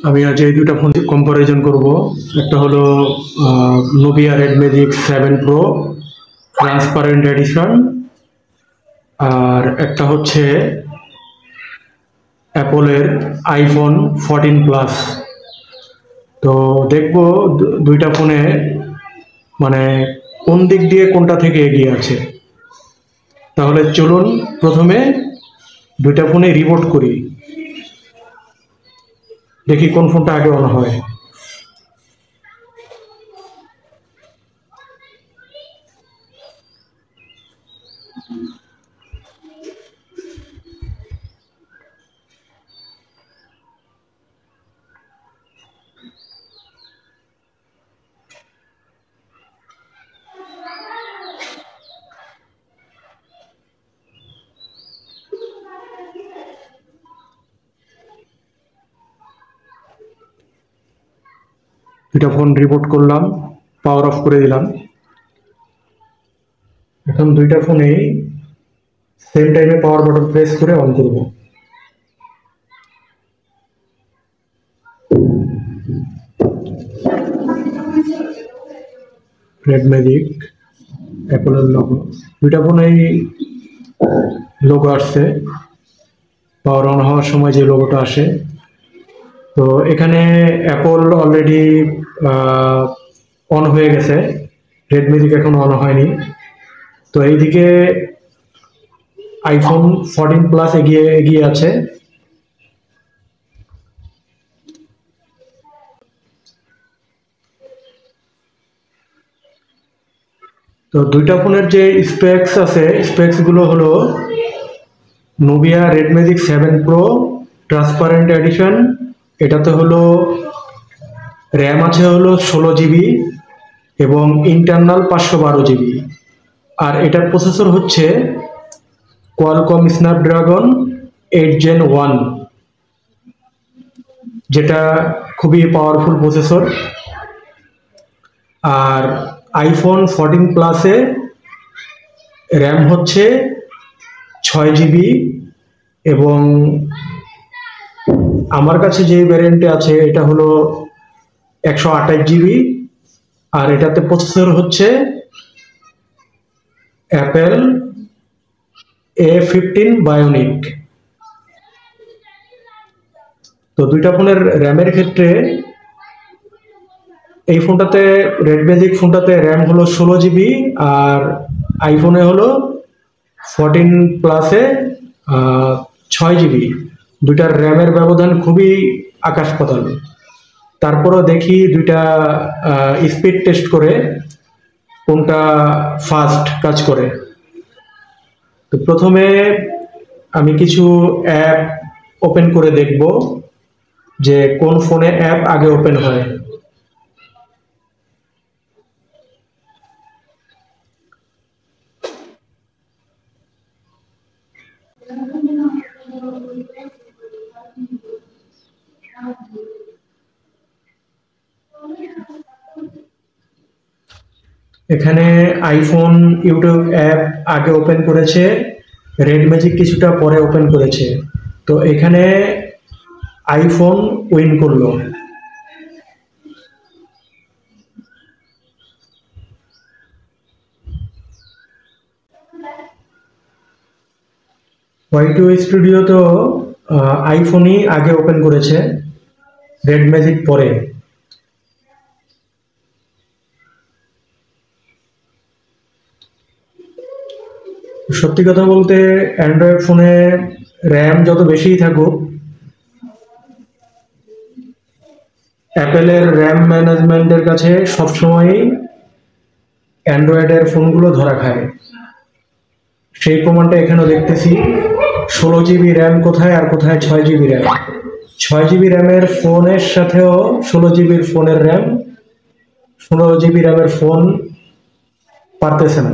আমি আজ এই দুটো ফোন কম্পারিজন করব। একটা হলো Nubia red magic 7 pro transparent edition, আর একটা হচ্ছে অ্যাপলের আইফোন 14 প্লাস। তো দেখবো দুইটা ফোনে মানে কোন দিক দিয়ে কোনটা থেকে এগিয়ে আছে। তাহলে চলুন প্রথমে দুইটা ফোনে রিবোট করি, দেখি কোন ফোনটা আগে অন হয়। দুইটা ফোন রিবোট করলাম, পাওয়ার অফ করে দিলাম। এখন দুইটা ফোনে সেম টাইমে পাওয়ার বাটন প্রেস করে অন করব। রেড ম্যাজিক, অ্যাপলের লোগো, দুইটা ফোনেই লোগো আসছে। পাওয়ার অন হওয়ার সময় যে লোগোটা আসে, তো এখানে অ্যাপল অলরেডি অন হয়ে গেছে, রেড ম্যাজিক এখন অন হয়নি। তো এইদিকে আইফোন 14 প্লাস এগিয়ে এগিয়ে আছে। তো দুইটা ফোনের যে স্পেক্স আছে, স্পেক্স গুলো হলো Nubia red magic 7 pro transparent edition, এটাতে হলো র্যাম আছে হলো 16 জিবি এবং ইন্টারনাল 512 জিবি, আর এটার প্রসেসর হচ্ছে কোয়ালকম স্ন্যাপড্রাগন 8 Gen 1, যেটা খুবই পাওয়ারফুল প্রসেসর। আর আইফোন 14 প্লাসে র্যাম হচ্ছে 6 জিবি এবং আমার কাছে যে ভ্যারিয়েন্টে আছে এটা হলো 128 জিবি, আর এটাতে প্রসেসর হচ্ছে অ্যাপেল A15 বায়োনিক। তো দুইটা ফোনের র্যামের ক্ষেত্রে এই ফোনটাতে রেড ম্যাজিক ফোনটাতে র্যাম হলো 16 জিবি, আর আইফোনে হলো 14 প্লাসে 6 জিবি। দুইটার র্যামের ব্যবধান খুবই আকাশ পাতাল। তারপরও দেখি দুইটা স্পিড টেস্ট করে কোনটা ফাস্ট কাজ করে। তো প্রথমে আমি কিছু অ্যাপ ওপেন করে দেখব যে কোন ফোনে অ্যাপ আগে ওপেন হয়। এখানে আইফোন ইউটিউব অ্যাপ আগে ওপেন করেছে, রেড ম্যাজিক কিছুটা পরে ওপেন করেছে। তো এখানে আইফোন উইন করলো। ওয়াই2 স্টুডিও তো আইফোনই আগে ওপেন করেছে, রেড ম্যাজিক পরে। সত্যি কথা বলতে অ্যান্ড্রয়েড ফোনে র্যাম যত বেশিই থাকুক, অ্যাপেলের র্যাম ম্যানেজমেন্টের কাছে সবসময়ই অ্যান্ড্রয়েডের ফোনগুলো ধরা খায়। সেই প্রমাণটা এখানেও দেখতেছি। 16 জিবি র্যাম কোথায় আর কোথায় 6 জিবি র্যাম। 6 জিবি র্যামের ফোনের সাথেও 16 জিবির ফোনের র্যাম, 16 জিবি র্যামের ফোন পারতেছে না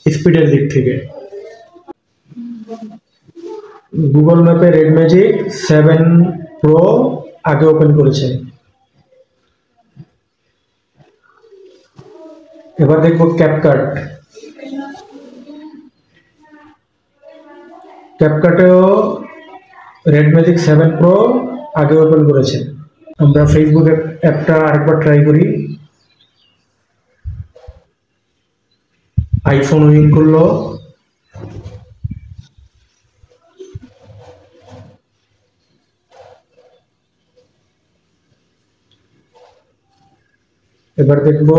স্পিডের দিক থেকে। গুগল ম্যাপে রেড ম্যাজিক 7 প্রো আগে ওপেন করেছে। এবার দেখবো ক্যাপকাট। ক্যাপকাটেও রেড ম্যাজিক 7 প্রো আগে ওপেন করেছে। আমরা ফেসবুক অ্যাপটা আরেকবার ট্রাই করি। আইফোন উইক করলো, এবার দেখব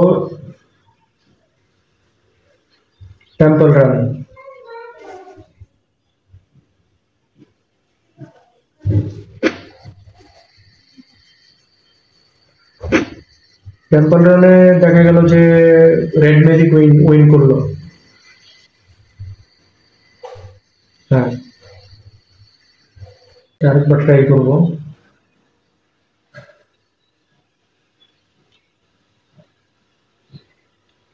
টেম্পল রান। টেম্পল রানে দেখা গেল যে রেড ম্যাজিক উইন করলো। হ্যাঁ, আরেকবার ট্রাই করবো।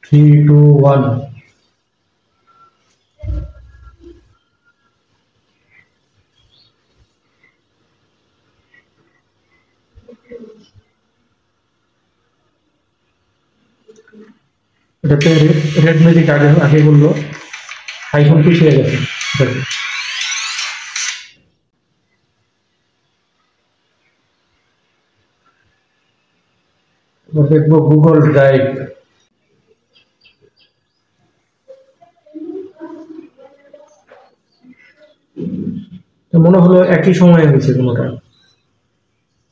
3, 2, 1। এটাতে রেড ম্যাজিক আগে আগে বললো, আইফোন পিছিয়ে গেছে। এবার দেখবো গুগল ড্রাইভ। মনে হলো একই সময়ে হয়েছে কোনোটা।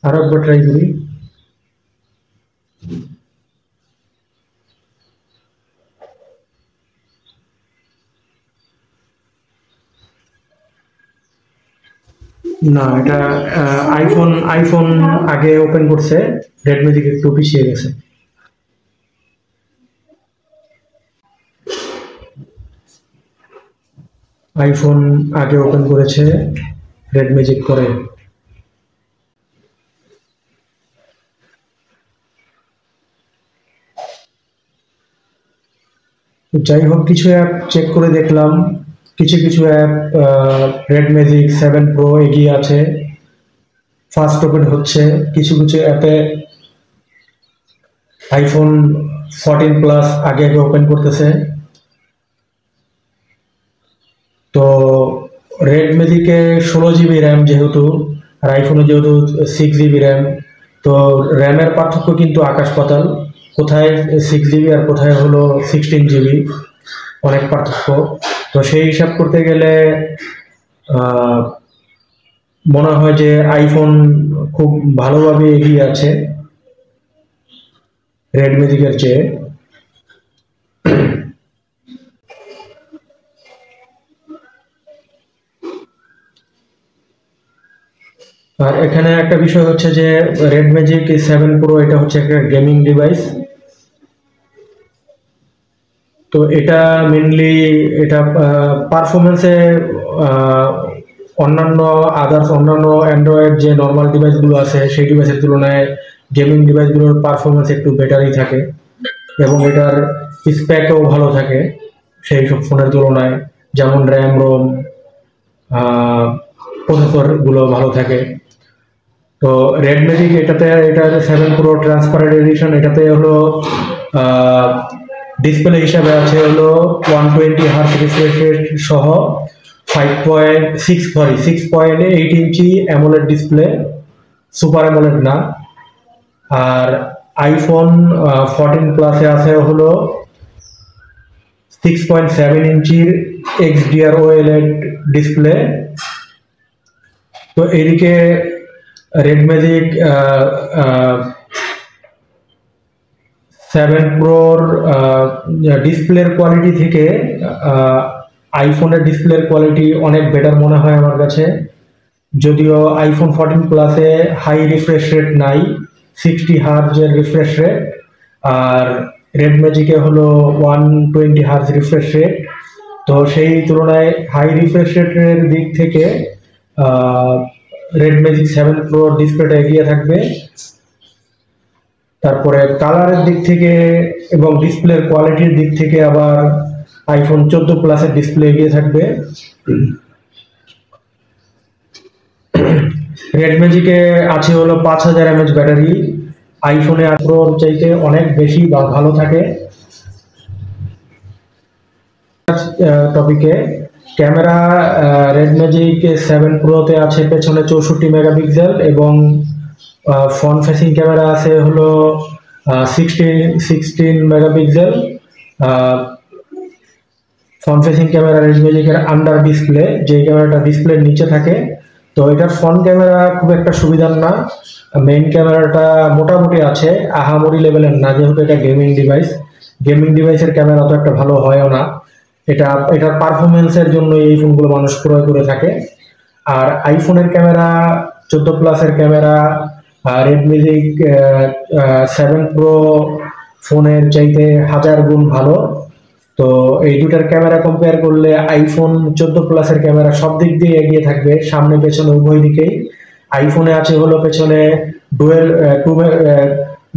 আরো একবার ট্রাই করি। না, এটা আইফোন আগে ওপেন করছে, রেড ম্যাজিক একটু পিছিয়ে গেছে। আইফোন আগে ওপেন করেছে, রেড ম্যাজিক পরে। যাই হোক, কিছু অ্যাপ চেক করে দেখলাম, কিছু কিছু অ্যাপ রেড ম্যাজিক 7 প্রো এগিয়ে আছে, ফাস্ট ওপেন হচ্ছে। কিছু কিছু অ্যাপে আইফোন 14 প্লাস আগে আগে ওপেন করতেছে। তো রেড ম্যাজিকে 16 জিবি র্যাম যেহেতু, আর আইফোনে যেহেতু 6 জিবি র্যাম, তো র্যামের পার্থক্য কিন্তু আকাশ পাতাল। কোথায় 6 জিবি আর কোথায় হলো 16 জিবি, অনেক পার্থক্য। তো সেই হিসাব করতে গেলে মনে হয় যে আইফোন খুব ভালোভাবে এগিয়ে আছে রেড ম্যাজিকের চেয়ে। আর এখানে একটা বিষয় হচ্ছে যে রেড ম্যাজিক 7 প্রো এটা হচ্ছে একটা গেমিং ডিভাইস। তো এটা মেনলি এটা পারফরমেন্সে অন্যান্য অ্যান্ড্রয়েড যে নর্মাল ডিভাইসগুলো আছে সেই ডিভাইসের তুলনায় গেমিং ডিভাইসগুলোর পারফরমেন্স একটু বেটারই থাকে, এবং এটার স্পেকও ভালো থাকে সেই সব ফোনের তুলনায়। যেমন র্যাম রোম প্রসেসরগুলো ভালো থাকে। তো রেড ম্যাজিক এটা 7 প্রো ট্রান্সপারেন্ট এডিশন, এটাতে হলো ডিসপ্লে হিসাবে আছে হলো 120 হার্জ রিফ্রেশ রেট সহ 6.8 ইঞ্চি অ্যামোলেড ডিসপ্লে, সুপার অ্যামোলেড না। আর আইফোন 14 প্লাসে আছে হলো 6.7 ইঞ্চির XDR OLED ডিসপ্লে। তো এদিকে রেড ম্যাজিক 7 প্রোর ডিসপ্লের কোয়ালিটি থেকে আইফোনের ডিসপ্লের কোয়ালিটি অনেক বেটার মনে হয় আমার কাছে। যদিও আইফোন 14 প্লাসে হাই রিফ্রেশ রেট নাই, 60 হার্জের রিফ্রেশ রেট, আর রেড ম্যাজিকে হলো 120 হার্জ রিফ্রেশ রেট। তো সেই তুলনায় হাই রিফ্রেশ রেটের দিক থেকে রেড ম্যাজিক 7 প্রো ডিসপ্লেটা এগিয়ে থাকবে। তারপরে কালারের দিক থেকে এবং ডিসপ্লের কোয়ালিটির দিক থেকে আবার আইফোন 14 প্লাসের ডিসপ্লে এগিয়ে থাকবে। রেড ম্যাজিকে আছে হলো 5000 mAh ব্যাটারি, আইফোনে প্রোর চাইতে অনেক বেশি বা ভালো থাকে। টপিকে ক্যামেরা রেড ম্যাজিক 7 প্রোতে আছে পেছনে 64 মেগাপিক্সেল এবং ফ্রন্ট ফেসিং ক্যামেরা আছে হলো 16 megapixel. Front facing camera red ম্যাজিকের আন্ডার ডিসপ্লে, যে ক্যামেরাটা ডিসপ্লের নিচে থাকে। তো এটার ফ্রন্ট ক্যামেরা খুব একটা সুবিধার না, মেইন ক্যামেরাটা মোটামুটি আছে, আহামরি লেভেলের না, যেহেতু এটা গেমিং ডিভাইসের ক্যামেরা তো একটা ভালো হয়ও না। এটার পারফরমেন্সের জন্য এই ফোনগুলো মানুষ ক্রয় করে থাকে। আর আইফোনের ক্যামেরা 14 প্লাসের ক্যামেরা রেড ম্যাজিক 7 প্রো ফোনের চাইতে 1000 গুণ ভালো। তো এই দুটার ক্যামেরা কম্পেয়ার করলে আইফোন 14 প্লাসের ক্যামেরা সব দিক দিয়ে এগিয়ে থাকবে, সামনে পেছনে উভয় দিকেই। আইফোনে আছে হলো পেছনে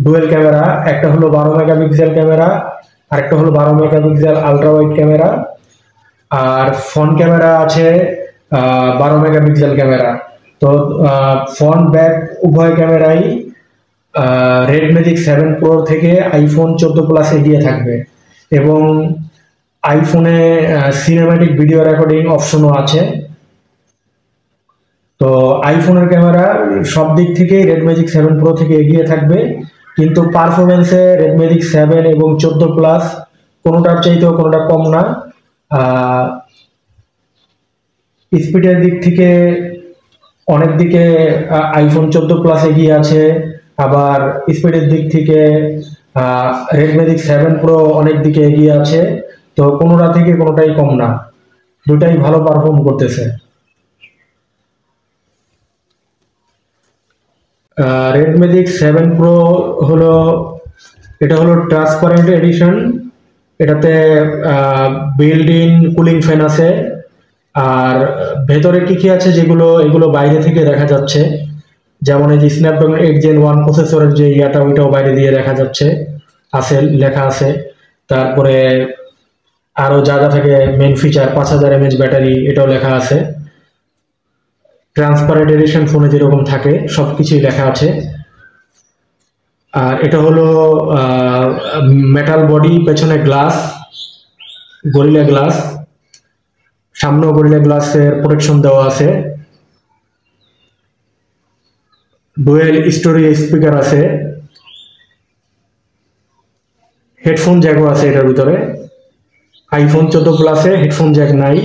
ডুয়েল ক্যামেরা, একটা হলো 12 মেগাপিক্সেল ক্যামেরা, আরেকটা হলো 12 মেগাপিক্সেল আলট্রা ওয়াইড ক্যামেরা। আর ফ্রন্ট ক্যামেরা আছে 12 মেগাপিক্সেল ক্যামেরা। তো ফ্রন্ট ব্যাক উভয় ক্যামেরাই রেড ম্যাজিক 7 প্রো থেকে আইফোন 14 প্লাস এগিয়ে থাকবে। এবং আইফোনে সিনেম্যাটিক ভিডিও রেকর্ডিং অপশনও আছে। তো আইফোনের ক্যামেরা সব দিক থেকেই রেড ম্যাজিক 7 প্রো থেকে এগিয়ে থাকবে, কিন্তু পারফরমেন্সে রেড ম্যাজিক 7 এবং 14 প্লাস কোনোটার চাইতেও কোনোটা কম না। স্পিডের দিক থেকে অনেক দিকে আইফোন 14 প্লাস এগিয়ে আছে, আবার স্পিডের দিক থেকে রেড ম্যাজিক 7 প্রো অনেক দিকে এগিয়ে আছে। তো কোনোটা থেকে কোনোটাই কম না, দুটাই ভালো পারফর্ম করতেছে। রেড ম্যাজিক 7 প্রো হলো ট্রান্সপারেন্ট এডিশন। এটাতে বিল্ড ইন কুলিং ফ্যান আছে। আর ভেতরে কি কি আছে এগুলো বাইরে থেকে দেখা যাচ্ছে, যেমন এই যে স্ন্যাপড্রাগন 8 Gen 1 প্রসেসরের যে ওইটাও বাইরে দিয়ে দেখা যাচ্ছে, লেখা আছে। তারপরে আরো যা থাকে মেন ফিচার 5000 mAh ব্যাটারি, এটাও লেখা আছে। ট্রান্সপারেন্ট এডিশন ফোনে যেরকম থাকে সবকিছুই লেখা আছে। আর এটা হলো মেটাল বডি, পেছনে গ্লাস, গরিলা গ্লাস, সামনেও গরিলা গ্লাসের প্রোটেকশন দেওয়া আছে। ডুয়েল স্টোরেজ স্পিকার আছে, হেডফোন জ্যাকও আছে এটার ভিতরে। আইফোন 14 প্লাসে হেডফোন জ্যাক নাই।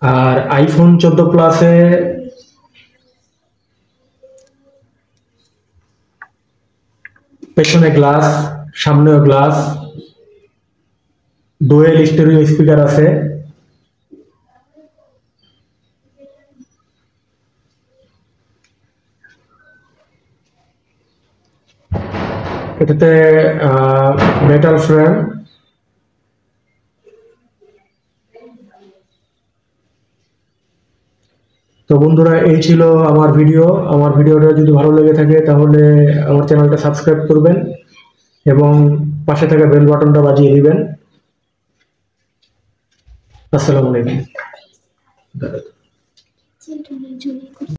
আর আইফোন 14 প্লাসে পেছনে গ্লাস, সামনেও গ্লাস, ডুয়েল স্টোরেজ স্পিকার আছে। এটাতে মেটাল ফ্রেম। তো বন্ধুরা, এই ছিল আমার ভিডিওটা যদি ভালো লেগে থাকে তাহলে আমার চ্যানেলটা সাবস্ক্রাইব করবেন এবং পাশে থাকা বেল বাটনটা বাজিয়ে দিবেন। আসসালামু আলাইকুম।